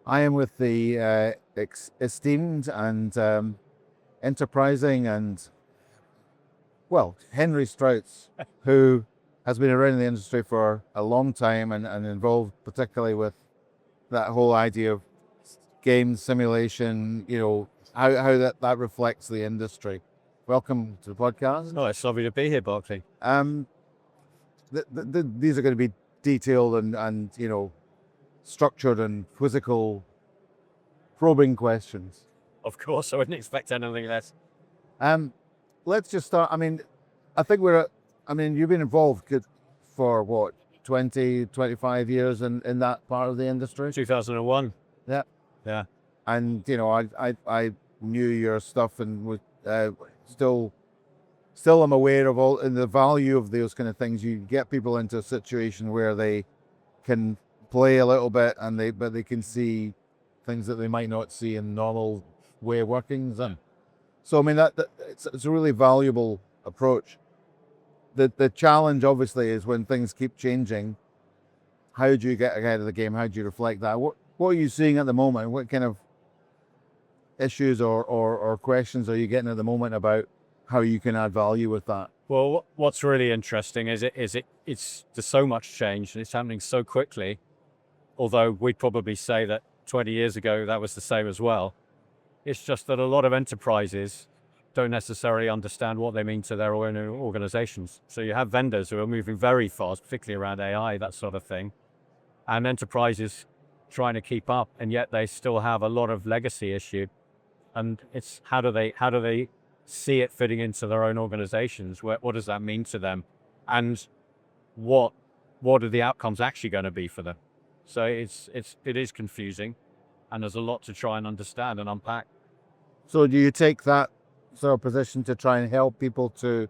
I am with the esteemed and enterprising and, well, Henry Strouts, who has been around in the industry for a long time and involved particularly with that whole idea of game simulation, how that reflects the industry. Welcome to the podcast. Oh, it's lovely to be here, Barclay. Um, these are going to be detailed and structured and quizzical, probing questions. Of course, I wouldn't expect anything less. Let's just start. I mean, I think you've been involved for what, 20, 25 years in that part of the industry? 2001. Yeah. Yeah. And, I knew your stuff and was still am aware of all and the value of those kind of things. You get people into a situation where they can play a little bit but they can see things that they might not see in normal way of workings. And so, I mean, that it's a really valuable approach. The challenge obviously is when things keep changing, how do you get ahead of the game? How do you reflect that? What are you seeing at the moment? What kind of issues or questions are you getting at the moment about how you can add value with that? Well, what's really interesting is there's so much change and it's happening so quickly. Although we'd probably say that 20 years ago that was the same as well. It's just that a lot of enterprises don't necessarily understand what they mean to their own organizations. So you have vendors who are moving very fast, particularly around AI, that sort of thing, and enterprises trying to keep up, and yet they still have a lot of legacy issue. And it's how do they see it fitting into their own organizations? What does that mean to them? And what are the outcomes actually going to be for them? So it is confusing, and there's a lot to try and understand and unpack. So do you take that sort of position to try and help people to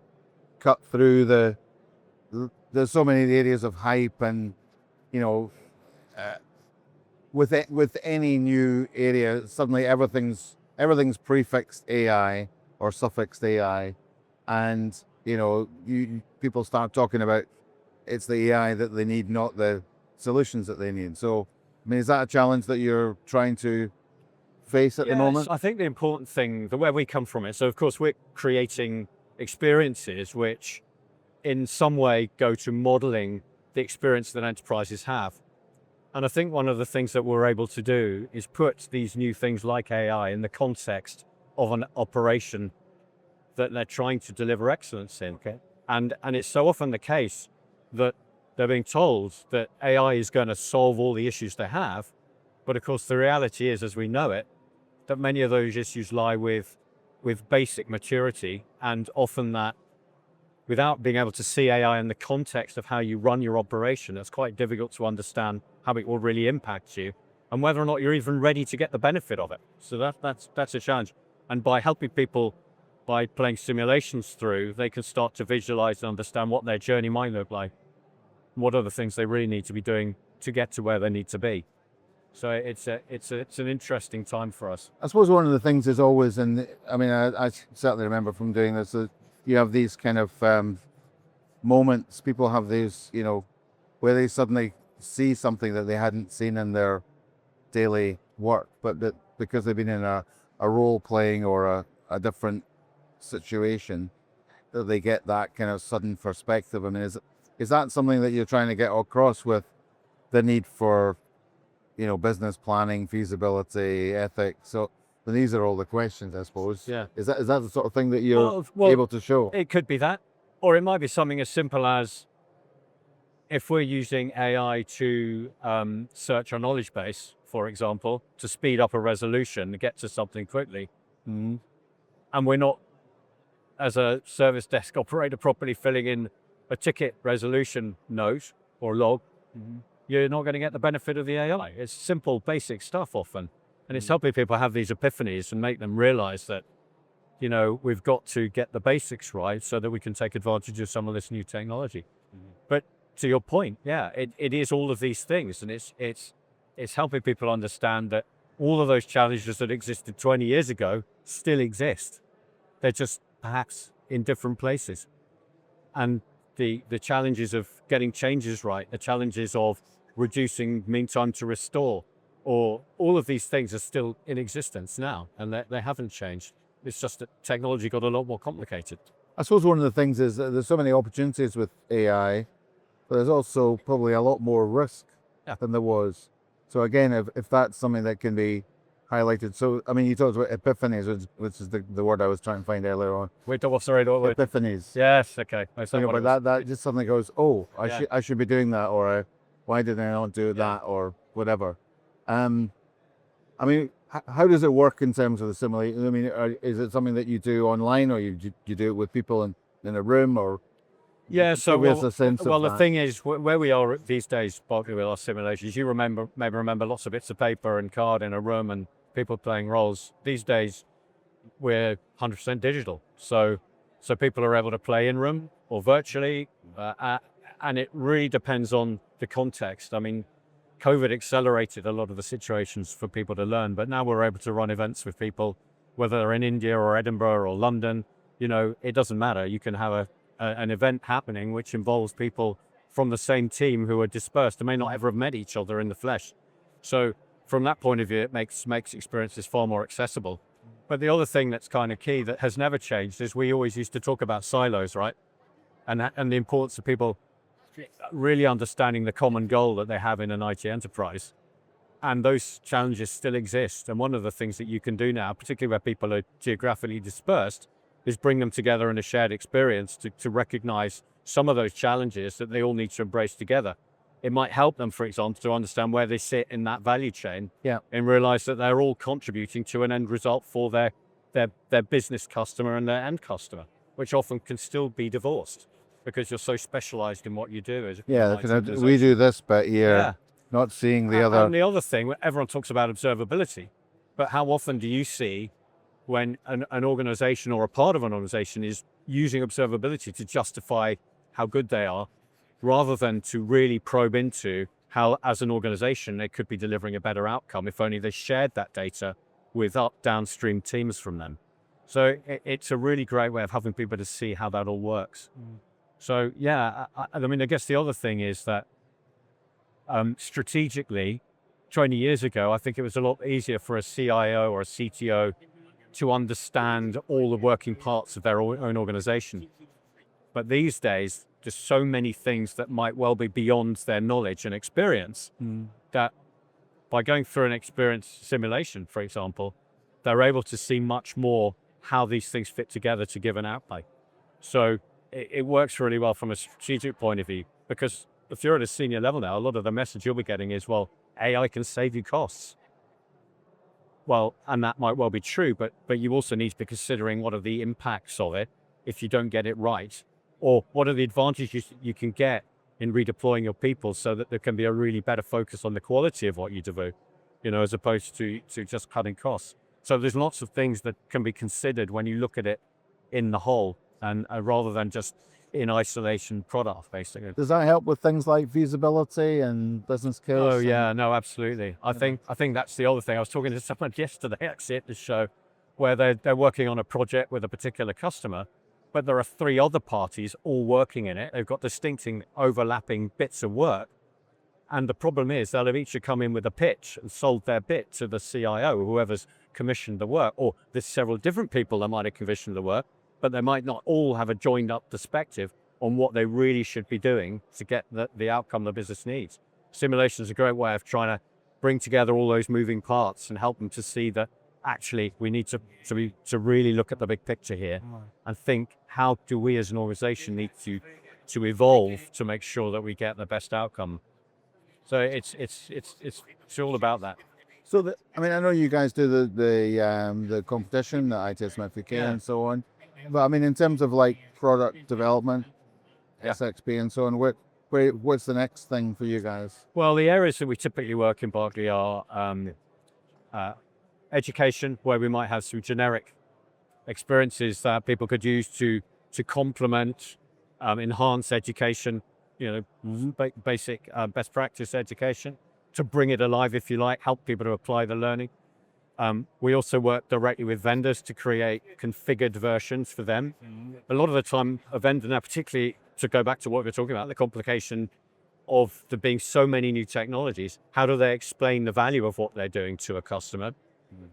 cut through there's so many areas of hype and, with any new area, suddenly everything's prefixed AI or suffixed AI, and people start talking about it's the AI that they need, not the solutions that they need. So, I mean, is that a challenge that you're trying to face at the moment? I think the important thing, the way we come from it, so of course we're creating experiences which in some way go to modeling the experience that enterprises have. And I think one of the things that we're able to do is put these new things like AI in the context of an operation that they're trying to deliver excellence in. Okay. And it's so often the case that they're being told that AI is going to solve all the issues they have. But of course, the reality is, as we know it, that many of those issues lie with basic maturity, and often that without being able to see AI in the context of how you run your operation, it's quite difficult to understand how it will really impact you and whether or not you're even ready to get the benefit of it. So that's a challenge. And by helping people, by playing simulations through, they can start to visualize and understand what their journey might look like. What are the things they really need to be doing to get to where they need to be? So it's an interesting time for us. I suppose one of the things is always, and I mean, I certainly remember from doing this, that you have these kind of moments. People have these, where they suddenly see something that they hadn't seen in their daily work, but that because they've been in a role playing or a different situation, that they get that kind of sudden perspective. I mean, is that something that you're trying to get across with the need for, business planning, feasibility, ethics? So these are all the questions, I suppose. Yeah. Is that the sort of thing that you're able to show? It could be that, or it might be something as simple as if we're using AI to search our knowledge base, for example, to speed up a resolution, to get to something quickly, and we're not, as a service desk operator, properly filling in a ticket resolution note or log, you're not going to get the benefit of the AI. It's simple, basic stuff often. And it's helping people have these epiphanies and make them realize that, we've got to get the basics right so that we can take advantage of some of this new technology. But to your point, it is all of these things. And it's helping people understand that all of those challenges that existed 20 years ago still exist. They're just perhaps in different places. And the challenges of getting changes right, the challenges of reducing mean time to restore, or all of these things are still in existence now, and they haven't changed. It's just that technology got a lot more complicated. I suppose one of the things is that there's so many opportunities with AI, but there's also probably a lot more risk Yeah. than there was. So again, if that's something that can be highlighted. So, I mean, you talked about epiphanies, which is the word I was trying to find earlier on. Wait, sorry, what word? Epiphanies. Yes, okay. I Think what it about was. that just suddenly goes, oh, Yeah. I should be doing that, or why did I not do that, or whatever. I mean, how does it work in terms of the simulation? I mean, is it something that you do online, or you do it with people in a room, or Yeah, so give us a sense well, of the that? thing is, where we are these days, Barclay, with our simulations, you maybe remember lots of bits of paper and card in a room and people playing roles. These days, we're 100% digital, so people are able to play in room or virtually, and it really depends on the context. I mean, COVID accelerated a lot of the situations for people to learn, but now we're able to run events with people, whether they're in India or Edinburgh or London. You know, it doesn't matter. You can have an event happening which involves people from the same team who are dispersed and may not ever have met each other in the flesh. So from that point of view, it makes experiences far more accessible. But the other thing that's kind of key that has never changed is we always used to talk about silos, right? And the importance of people really understanding the common goal that they have in an IT enterprise. And those challenges still exist. And one of the things that you can do now, particularly where people are geographically dispersed, is bring them together in a shared experience to recognize some of those challenges that they all need to embrace together. It might help them, for example, to understand where they sit in that value chain, Yeah. and realize that they're all contributing to an end result for their business customer and their end customer, which often can still be divorced because you're so specialized in what you do. Yeah, because we do this, but you're not seeing the other. And the other thing, everyone talks about observability, but how often do you see when an organization or a part of an organization is using observability to justify how good they are, rather than to really probe into how, as an organization, they could be delivering a better outcome if only they shared that data with downstream teams from them. So it's a really great way of having people to see how that all works. So yeah, I mean, I guess the other thing is that strategically, 20 years ago, I think it was a lot easier for a CIO or a CTO to understand all the working parts of their own organization. But these days, there's so many things that might well be beyond their knowledge and experience that by going through an experience simulation, for example, they're able to see much more how these things fit together to give an outlay. So it works really well from a strategic point of view, because if you're at a senior level now, a lot of the message you'll be getting is, well, AI can save you costs. Well, and that might well be true, but you also need to be considering what are the impacts of it if you don't get it right, or what are the advantages you can get in redeploying your people so that there can be a really better focus on the quality of what you do, as opposed to just cutting costs. So there's lots of things that can be considered when you look at it in the whole, and rather than just in isolation product, basically. Does that help with things like feasibility and business case? Oh yeah, no, absolutely. I think that's the other thing. I was talking to someone yesterday, actually, at the show, where they're working on a project with a particular customer, but there are 3 other parties all working in it. They've got distinctive overlapping bits of work. And the problem is they'll have each come in with a pitch and sold their bit to the CIO, or whoever's commissioned the work, or there's several different people that might have commissioned the work, but they might not all have a joined up perspective on what they really should be doing to get the outcome the business needs. Simulation is a great way of trying to bring together all those moving parts and help them to see that actually we need to really look at the big picture here and think, how do we as an organization need to evolve to make sure that we get the best outcome? So it's all about that. So I mean, I know you guys do the competition, the ITSM and so on, but I mean, in terms of like product development, SXP and so on, what's the next thing for you guys? Well, the areas that we typically work in Barclay are education, where we might have some generic experiences that people could use to complement, enhance education, basic best practice education, to bring it alive, if you like, help people to apply the learning. We also work directly with vendors to create configured versions for them. A lot of the time, a vendor, now particularly to go back to what we're talking about, the complication of there being so many new technologies, how do they explain the value of what they're doing to a customer?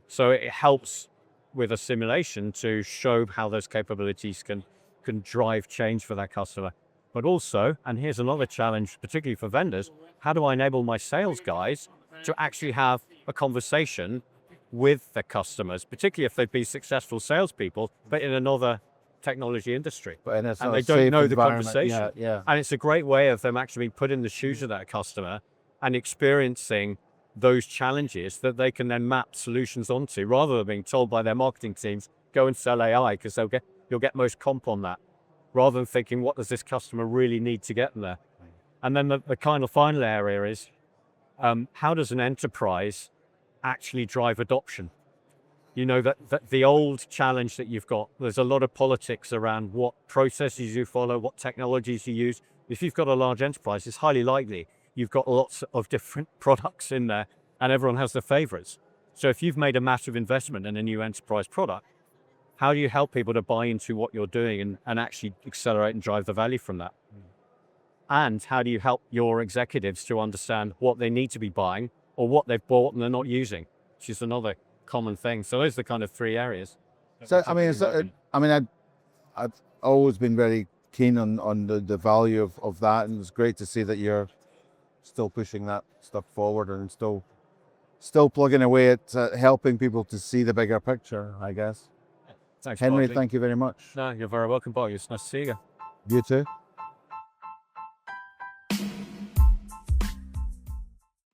So it helps with a simulation to show how those capabilities can drive change for that customer. But also, and here's another challenge, particularly for vendors, how do I enable my sales guys to actually have a conversation with their customers, particularly if they've been successful salespeople, but in another technology industry, But it's and not they a don't safe know the environment. conversation. Yeah. And it's a great way of them actually being put in the shoes of that customer and experiencing those challenges that they can then map solutions onto, rather than being told by their marketing teams, go and sell AI because you'll get most comp on that, rather than thinking, what does this customer really need to get them there? And then the kind of final area is, how does an enterprise actually drive adoption? You know, that the old challenge that you've got, there's a lot of politics around what processes you follow, what technologies you use. If you've got a large enterprise, it's highly likely you've got lots of different products in there and everyone has their favorites. So if you've made a massive investment in a new enterprise product, how do you help people to buy into what you're doing and actually accelerate and drive the value from that? And how do you help your executives to understand what they need to be buying or what they've bought and they're not using, which is another common thing. So those are the kind of three areas. So I've always been very keen on the value of that, and it's great to see that you're still pushing that stuff forward and still plugging away at helping people to see the bigger picture, I guess. Thanks, Henry, Barclay. thank you very much. No, you're very welcome, Barclay. It's nice to see you. You too.